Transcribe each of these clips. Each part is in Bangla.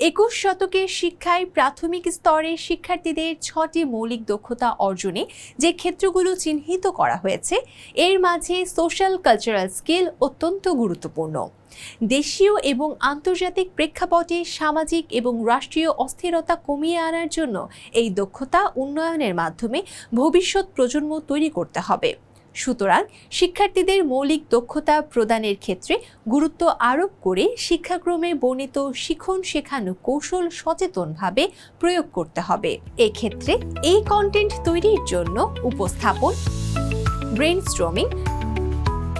21 শতকের শিক্ষায় প্রাথমিক স্তরের শিক্ষার্থীদের 6টি মৌলিক দক্ষতা অর্জনে যে ক্ষেত্রগুলো চিহ্নিত করা হয়েছে এর মাঝে সোশ্যাল কালচারাল স্কিল অত্যন্ত গুরুত্বপূর্ণ। দেশীয় এবং আন্তর্জাতিক প্রেক্ষাপটে সামাজিক এবং রাষ্ট্রীয় অস্থিরতা কমিয়ে আনার জন্য এই দক্ষতা উন্নয়নের মাধ্যমে ভবিষ্যৎ প্রজন্ম তৈরি করতে হবে। সুতরাং শিক্ষার্থীদের মৌলিক দক্ষতা প্রদানের ক্ষেত্রে গুরুত্ব আরোপ করে শিক্ষাক্রমে বর্ণিত শিখন শেখানো কৌশল সচেতনভাবে প্রয়োগ করতে হবে। এক্ষেত্রে এই কন্টেন্ট তৈরির জন্য উপস্থাপন, ব্রেইনস্টর্মিং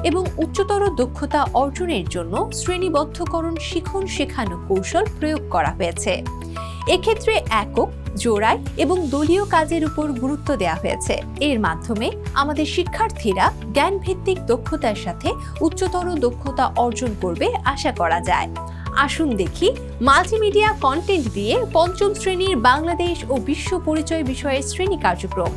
এবং উচ্চতর দক্ষতা অর্জনের জন্য শ্রেণীবদ্ধকরণ শিখন শেখানো কৌশল প্রয়োগ করা হয়েছে। এক্ষেত্রে একক, জোড়ায় এবং দলীয় কাজের উপর গুরুত্ব দেওয়া হয়েছে। এর মাধ্যমে আমাদের শিক্ষার্থীরা জ্ঞানভিত্তিক দক্ষতার সাথে উচ্চতর দক্ষতা অর্জন করবে আশা করা যায়। আসুন দেখি মাল্টিমিডিয়া কন্টেন্ট দিয়ে পঞ্চম শ্রেণীর বাংলাদেশ ও বিশ্ব পরিচয় বিষয়ের শ্রেণী কার্যক্রম।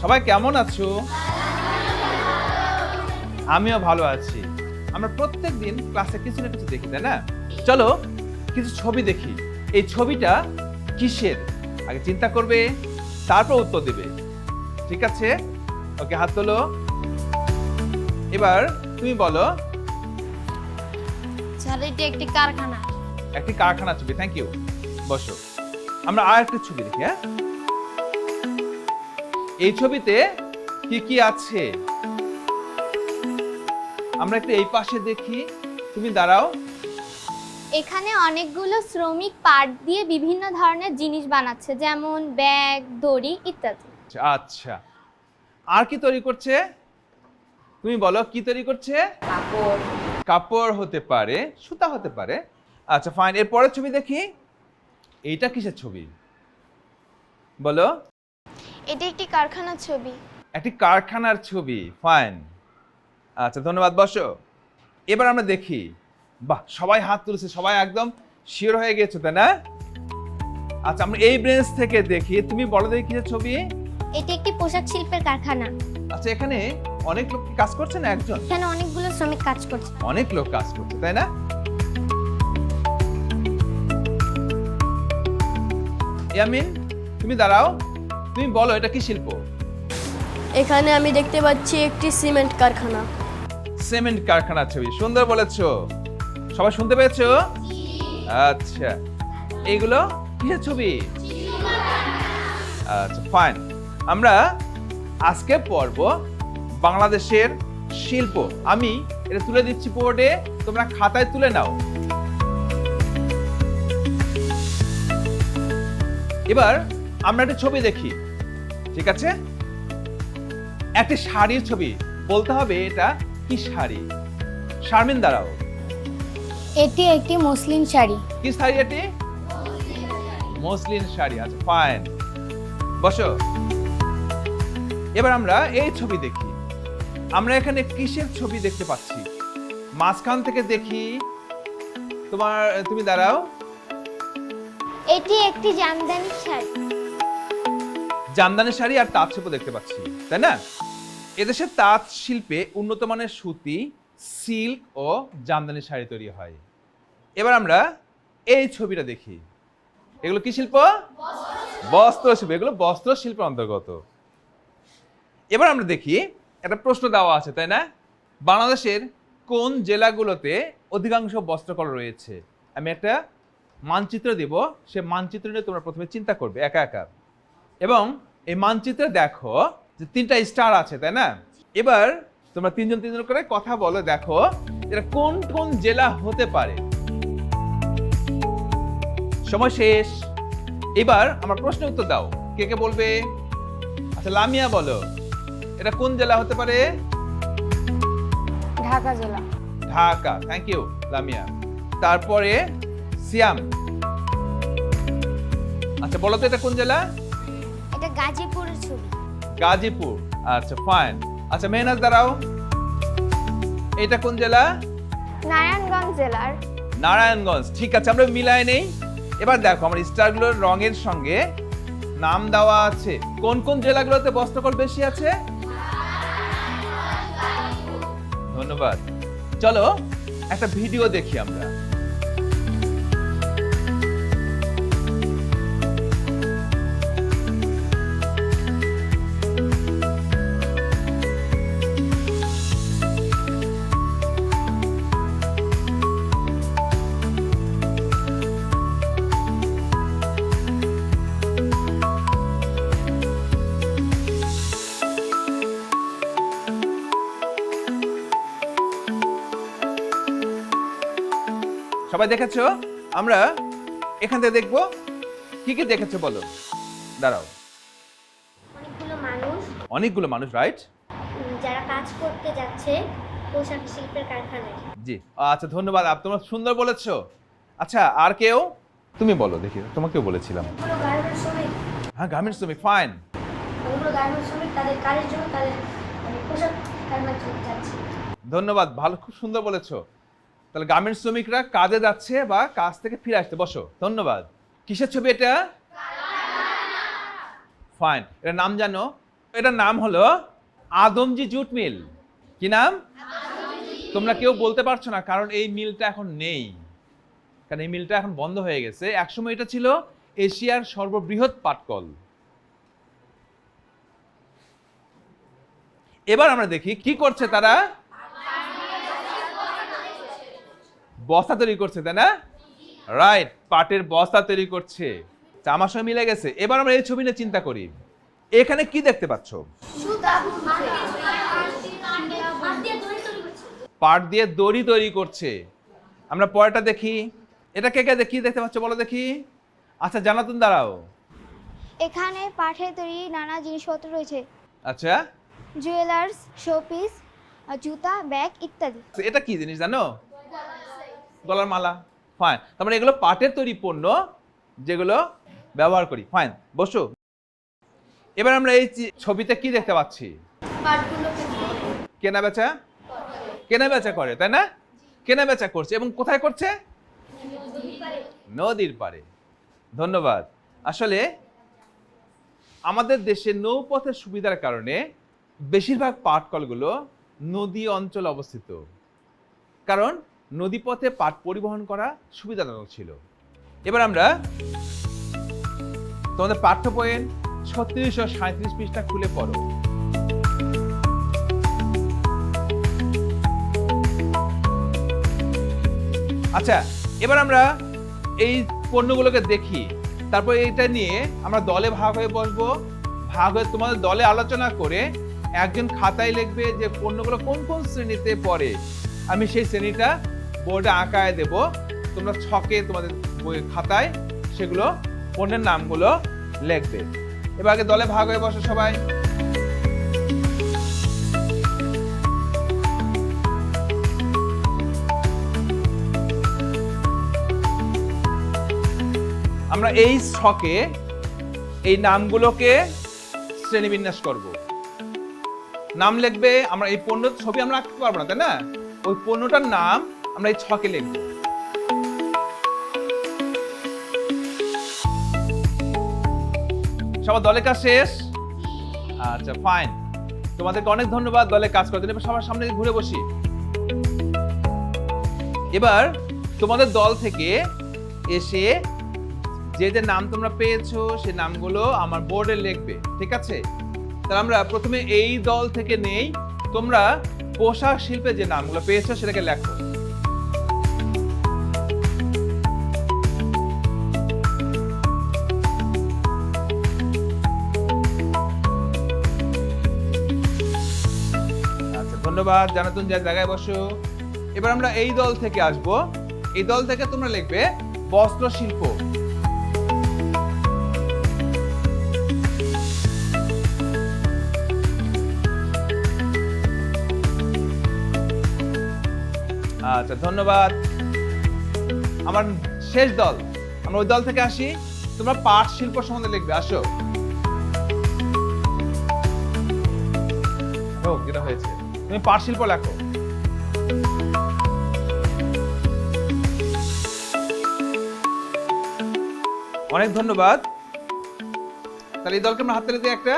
সবাই কেমন আছো? আমিও ভালো আছি। আমরা প্রত্যেক দিন ক্লাসে কিছু না কিছু দেখি, তাই না? চলো কিছু ছবি দেখি। এই ছবিটা কিসের আগে চিন্তা করবে, তারপর উত্তর দেবে। ঠিক আছে? ওকে, হাত তোলো। এবার তুমি বলো। স্যার, এটা একটি কারখানা। একটি কারখানা ছবি। Thank you. বসো। আমরা আর একটা ছবি দেখি। হ্যাঁ, এই ছবিতে কি কি আছে আমরা একটু এই পাশে দেখি। তুমি দাঁড়াও। এখানে অনেকগুলো শ্রমিক পাট দিয়ে বিভিন্ন ধরনের জিনিস বানাচ্ছে, যেমন ব্যাগ, দড়ি ইত্যাদি। আচ্ছা, আর কি তৈরি করছে? তুমি বলো, কি তৈরি করছে? কাপড়। কাপড় হতে পারে, সুতা হতে পারে। আচ্ছা, ফাইন। এর পরের ছবি দেখি। এইটা কিসের ছবি বলো? এটা একটি কারখানার ছবি। একটি কারখানার ছবি। ফাইন। আচ্ছা, ধন্যবাদ। বসো। এবার আমরা দেখি। বাহ, সবাই হাত তুলেছে, সবাই একদম শিওর হয়ে গেছে, তাই না? আচ্ছা, আমরা এই ব্রেঞ্চ থেকে দেখি। তুমি বলো দেখি কিসের ছবি? এটি একটি পোশাক শিল্পের কারখানা। আচ্ছা, এখানে অনেক লোক কাজ করছে না একজন? এখানে অনেকগুলো শ্রমিক কাজ করছে। অনেক লোক কাজ করছে, তাই না? ইয়ামিন, তুমি দাঁড়াও। তুমি বলো, এটা কি শিল্প? এখানে আমি দেখতে পাচ্ছি একটি সিমেন্ট কারখানা। সিমেন্ট কারখানার ছবি। সুন্দর বলেছো। সবাই শুনতে পেয়েছো? আচ্ছা, এইগুলো কিসের ছবি? আচ্ছা, ফাইন। আমরা আজকে পড়ব বাংলাদেশের শিল্প। আমি এটা তুলে দিচ্ছি বোর্ডে, তোমরা খাতায় তুলে নাও। এবার আমরা একটা ছবি দেখি। ঠিক আছে? একটি শাড়ির ছবি। বলতে হবে এটা কি শাড়ি। শারমিন, দাঁড়াও। এটি একটি মসলিন শাড়ি। কি শাড়ি এটি? মসলিন শাড়ি। আচ্ছা, ফাইন। বসো। এবার আমরা এই ছবি দেখি। আমরা এখানে কিসের ছবি দেখতে পাচ্ছি? মাঝখান থেকে দেখি। তুমি দাঁড়াও। এটি একটি জামদানি শাড়ি। জামদানি শাড়ি আর তাঁত শিল্প দেখতে পাচ্ছি, তাই না? এদেশের তাঁত শিল্পে উন্নত মানের সুতি, সিল্ক ও জামদানি শাড়ি তৈরি হয়। এবার আমরা এই ছবিটা দেখি। এগুলো কি শিল্প? বস্ত্র শিল্প। এগুলো বস্ত্র শিল্পের অন্তর্গত। এবার আমরা দেখি, একটা প্রশ্ন দেওয়া আছে, তাই না? বাংলাদেশের কোন জেলাগুলোতে অধিকাংশ বস্ত্রকল রয়েছে? আমি একটা মানচিত্র দেব, সে মানচিত্র নিয়ে তোমরা প্রথমে চিন্তা করবে একা একা। এবং এই মানচিত্রে দেখো যে 3টা স্টার আছে, তাই না? এবার তোমরা তিনজন করে কথা বলো। দেখো এটা কোন কোন জেলা হতে পারে। সময় শেষ। এবার আমার প্রশ্নের উত্তর দাও। কে কে বলবে? আচ্ছা, লামিয়া বলো, এটা কোন জেলা হতে পারে? ঢাকা জেলা। ঢাকা। Thank you Lamia. তারপরে সিয়াম। আচ্ছা, বলো তো এটা কোন জেলা? এটা গাজীপুরের ছবি। গাজীপুর। আচ্ছা, ফাইন। আচ্ছা, মেহনাজ, দাঁড়াও। এটা কোন জেলা? নারায়ণগঞ্জ জেলার। নারায়ণগঞ্জ। ঠিক আছে, আমরা মিলাই নেই। এবার দেখো, আমার স্টারগুলোর রঙের সঙ্গে নাম দেওয়া আছে। কোন কোন জেলাগুলোতে বস্ত্রকল বেশি আছে? ধন্যবাদ। চলো একটা ভিডিও দেখি আমরা। সবাই দেখেছো? আমরা এখান থেকে দেখবো কি কি দেখেছো বলো। দাঁড়াও। অনেকগুলো মানুষ, রাইট, যারা কাজ করতে যাচ্ছে পোশাক শিল্পের কারখানায়। জি, আচ্ছা ধন্যবাদ, তোমরা সুন্দর বলেছো। আচ্ছা আর কেউ? তুমি বলো দেখি, তোমাকেও বলেছিলাম। ওগুলো গার্মেন্টস শ্রমিক। হ্যাঁ, গার্মেন্টস শ্রমিক, ফাইন। ওগুলো গার্মেন্টস শ্রমিক, তাদের কাজের জন্য তাদের পোশাক কারখানায় যাচ্ছে। ধন্যবাদ, ভালো, খুব সুন্দর বলেছো। তাহলে গার্মেন্টস শ্রমিকরা কাজে যাচ্ছে বা কাজ থেকে ফিরে আসতে। বসো। ধন্যবাদ। কিসের ছবি এটা? ফাইন। এটার নাম জানো? এটার নাম হলো আদমজি জুট মিল। কি নাম? তোমরা কেউ বলতে পারছো না, কারণ এই মিলটা এখন নেই, কারণ এই মিলটা এখন বন্ধ হয়ে গেছে। একসময় এটা ছিল এশিয়ার সর্ববৃহৎ পাটকল। এবার আমরা দেখি কি করছে তারা। বস্তা তৈরি করছে, তাই না? রাইট, পাটের বস্তা তৈরি করছে। আমার সঙ্গে মিলে গেছে। এবার আমরা এই ছবি নিয়ে চিন্তা করি। এখানে কি দেখতে পাচ্ছ? পাট দিয়ে দড়ি তৈরি করছে। আমরা পরেরটা দেখি। এটা কে কে কি দেখতে পাচ্ছ বলো দেখি। আচ্ছা জানাতুন, দাঁড়াও। এখানে পাটের তৈরি নানা জিনিসপত্র রয়েছে, আচ্ছা, জুয়েলার্স, শোপিস, জুতা, ব্যাগ ইত্যাদি। এটা কি জিনিস জানো? গলার মালা। ফাইন, তার মানে এগুলো পাটের তৈরি পণ্য যেগুলো ব্যবহার করি। ফাইন, বসো। এবার আমরা এই ছবিতে কি দেখতে পাচ্ছি? কেনা বেচা, কেনা বেচা করে, তাই না? কেনা বেচা করছে, এবং কোথায় করছে? নদীর পাড়ে। ধন্যবাদ। আসলে আমাদের দেশে নৌপথের সুবিধার কারণে বেশিরভাগ পাটকলগুলো নদী অঞ্চলে অবস্থিত, কারণ নদীপথে পাট পরিবহন করা সুবিধাজনক ছিল। এবার আমরা তোমাদের পাঠ্য বইয়ের 36 ও 37 পৃষ্ঠা খুলে পড়ো। আচ্ছা, এবার আমরা এই পণ্যগুলোকে দেখি, তারপর এটা নিয়ে আমরা দলে ভাগ হয়ে বসবো। ভাগ হয়ে তোমাদের দলে আলোচনা করে একজন খাতায় লিখবে যে পণ্যগুলো কোন কোন শ্রেণীতে পড়ে। আমি সেই শ্রেণীটা বোর্ডে আঁকায় দেব, তোমরা ছকে তোমাদের বইয়ের খাতায় সেগুলো পণ্যের নামগুলো লিখবে। এবার আগে দলে ভাগ হয়ে বসো সবাই। আমরা এই ছকে এই নামগুলোকে শ্রেণীবিন্যাস করব। নাম লিখবে। আমরা এই পণ্য ছবি আমরা আঁকতে পারবো না, তাই না? ওই পণ্যটার নাম আমরা এই ছকে লিখব। সবার দলে কাজ শেষ? আচ্ছা ফাইন, তোমাদেরকে অনেক ধন্যবাদ দলে কাজ করার জন্য। সবার সামনে ঘুরে বসি। এবার তোমাদের দল থেকে এসে যে যে নাম তোমরা পেয়েছো সেই নামগুলো আমার বোর্ডে লিখবে, ঠিক আছে? তাহলে আমরা প্রথমে এই দল থেকে নেই। তোমরা পোশাক শিল্পে যে নামগুলো পেয়েছো সেটাকে লেখো। আচ্ছা ধন্যবাদ জানাতুন, যা জায়গায় বসো। এবার আমরা এই দল থেকে আসবো। এই দল থেকে তোমরা লিখবে বস্ত্র শিল্প। আচ্ছা ধন্যবাদ। আমার শেষ দল, আমরা ওই দল থেকে আসি। তোমরা পাট শিল্প সম্বন্ধে লিখবে, আসো। যেটা হয়েছে, তুমি পাট শিল্প লেখো। অনেক ধন্যবাদ। তাহলে এই দলকে আমরা হাততালি দিই একটা।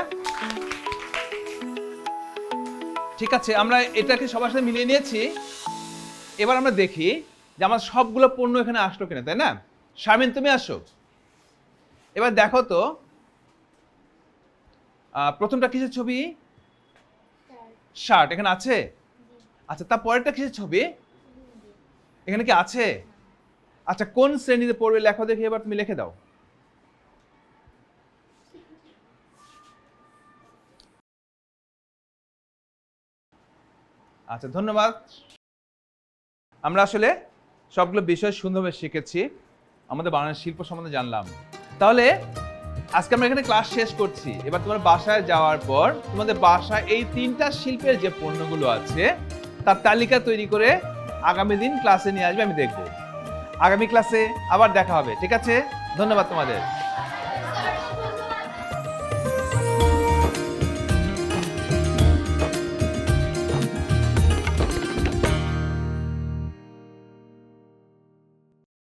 ঠিক আছে, আমরা এটাকে সবার সাথে মিলিয়ে নিয়েছি। এবার আমরা দেখি যে আমার সবগুলো পণ্য এখানে আসলো কিনা, তাই না? শারমিন তুমি আসো। এবার দেখো তো প্রথমটা কিসের ছবি? শার্ট এখানে আছে। আচ্ছা, তার পরেরটা কিসের ছবি? এখানে কি আছে? আচ্ছা, কোন শ্রেণীতে পড়বে লেখো দেখি, এবার তুমি লিখে দাও। আচ্ছা, ধন্যবাদ। আমরা আসলে সবগুলো বিষয় সুন্দরভাবে শিখেছি, আমাদের বানানের শিল্প সম্বন্ধে জানলাম। তাহলে আজকে আমরা এখানে ক্লাস শেষ করছি। এবার তোমার বাসায় যাওয়ার পর তোমাদের বাসায় এই 3টা শিল্পের যে পণ্যগুলো আছে তার তালিকা তৈরি করে আগামী দিন ক্লাসে নিয়ে আসবে, আমি দেখব। আগামী ক্লাসে আবার দেখা হবে, ঠিক আছে? ধন্যবাদ তোমাদের।